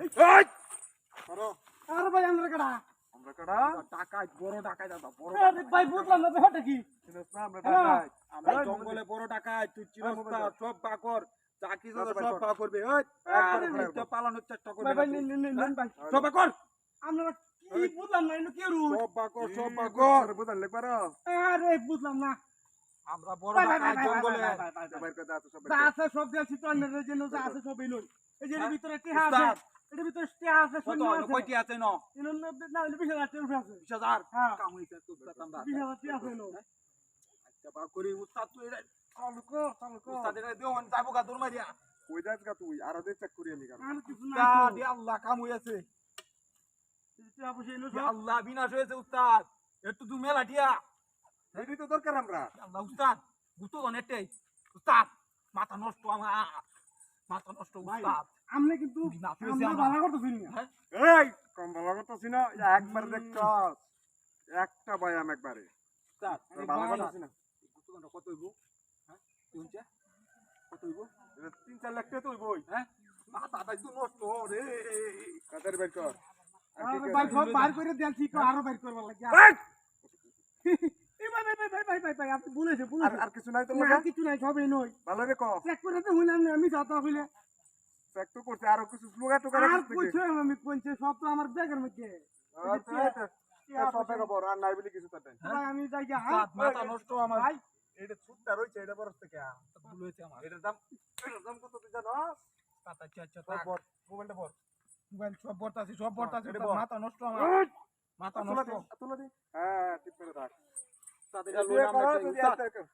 এই করো আর ভাই আমরা কাটা টাকা বড় টাকা দাদা বড় আরে ভাই বুঝলাম না ব্যাপারটা কি চিনিস না আমরা টাকা আমরা জঙ্গলে বড় টাকায় তুই চিরস্তা সব বাকর চাকি সব পা করবে ওই আরে একবার পালানোর চেষ্টা করবে ভাই ভাই নেন ভাই সব বাকর আমরা কি বুঝলাম না ইনো কি রু সব বাকর বুঝান লে পারো আরে বুঝলাম না আমরা বড় টাকায় জঙ্গলে বাইর করে দাও তো সব যা আছে সব দিয়েছি তো অন্যের জন্য যা আছে সবই লই এই যে এর ভিতরে টিহা আছে এর ভিতরে টিহা আছে কত শূন্য আছে কয়টি আছে ন ইনো না হলে 20000 টাকা আছে 20000 হ্যাঁ কাম হইছে তো আমরা 20000 টাকা আছে নো আচ্ছা বা করি উস্তাদ তুই চালু কর উস্তাদ এর দেও আমি যাবো গা দূর মারিয়া কই যাস গা তুই আর ওদের চেক করিয়ে নি আর কিছু তা নাই দি আল্লাহ কাম হইছে তো টিহা বসে ইনো ইয়া আল্লাহ বিনাশ হয়েছে উস্তাদ একটু তুমি মেলাটিয়া এটাই তো দরকার আমরা আল্লাহ উস্তাদ বুঝতো অনেকটাই উস্তাদ মাথা নষ্ট আমার মাথা নষ্ট উস্তাদ আমনে কিন্তু বিনাশ হয়েছে আমরা আমার। ভালো করতেছি না হ্যাঁ এই কম ভালো করতেছি না একবার দেখছস একটা ব্যায়াম একবারে উস্তাদ ভালো করতেছি না বুঝতো কত হইব হ্যাঁ শুনছে কত হইব 3-4 লাখ টাকা তো বই হ্যাঁ মাথাটা একটু নষ্ট রে কাদের বের কর আরে ভাই সব বাইর করে দেন ঠিক আরো বাইর করবার লাগি এই ভাই আপনি বলেছে আর কিছু নাই তো না কিছু নাই সবই নই ভালো রে ক চেক করে তো হইলাম না আমি যাতা হইলে চেক তো করতে আর কিছু স্লোগা টোকা আর কইছে আমি কইছে সব তো আমার ব্যাগের মধ্যে সব টাকা বড় আর নাই বলে কিছু তাতে ভাই আমি যাই গা উস্তাদ মাথা নষ্ট আমার ভাই এটা ছুটটা রইছে এটা বড় থেকে ভুল হয়েছে আমার এটার দাম কত তুই জানো আচ্ছা আচ্ছা বড় মোবাইলটা বড় মোবাইল সব বর্তাছি এটা বল। মাথা নষ্ট আমার মাথা নষ্ট তুলে দি হ্যাঁ ঠিক করে রাখ তাদের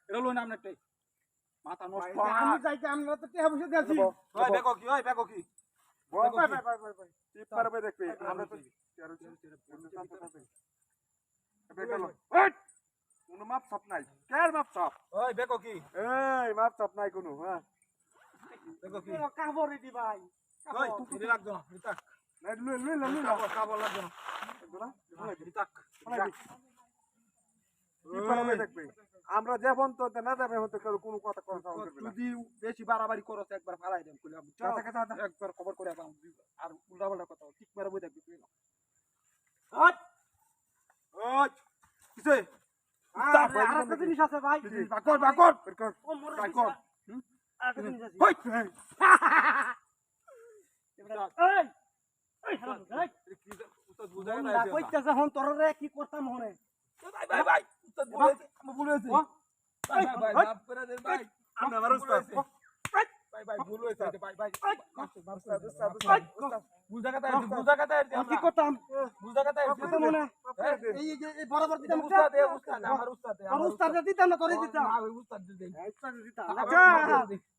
এটা লোন আমনেটাই মাথা নষ্ট আমি যাই গা আমরা তো টেহা বসে দিয়েছি ওই বেকো কি ভাই টিপ পারবে দেখবে আমরা তো কোনো মাপ সাপ নাই কার মাপ সাপ ওই বেকো কি এই মাপ সাপ নাই কোনো হ্যাঁ বেকো কি কাবরে দি ভাই ওই তুই লাগতো না রিতাক নাই লুই লুই লুই কাবর লাগতো না রিতাক টিপ পারবে দেখবে আমরা যেমন তো না যাবে হতে কোনো কথা কথা করবে না যদি বেশি বাড়াবাড়ি করছ একবার ফালাই দেন কইলাম একবার খবর করে দাও আর উল্টা পাল্টা কথা ঠিক মারবো দেখবি তুই না ওই ওই কিসে আরেকটা জিনিস আছে ভাই বাকর কর আরেকটা জিনিস আছে ওই এই এই হারাম ভাই উস্তাদ বুঝায় না না কইতাছে হন তোরে কি করতাম হনে ভাই উস্তাদ বুঝাইছে আমি ভুল হয়েছে ভাই মাফ করে দেন ভাই আমরা আমার উস্তাদ ভাই ভুল হয়েছে ভাই উস্তাদ ভুল জায়গাতে কি করতাম ভুল জায়গাতে কত মনে এই যে এই বরাবর দিতাম উস্তাদ আমার উস্তাদ তোর উস্তাদ দিতাম না তোরে দিতাম না ওই উস্তাদ দিই উস্তাদ দিতাম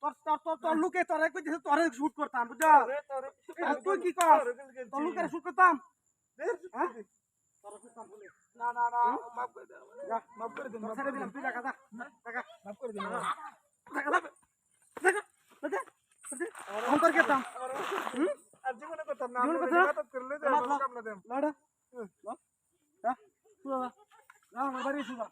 আচ্ছা তোর লুকে তোরে কইতেছে তোরে শুট করতাম বুঝা তুই কি কর তোর লুকে শুট করতাম না মাফ করে দেন মাফ করে দেন ছেড়ে দিলাম তুই টাকা টাকা মাফ করে দেন অন্তর কেতাম আর জীবনে করতাম না জীবনে আমরা করতাম? মাদত করলে মাত কামলা দেম লড়া না বাড়ি শুবা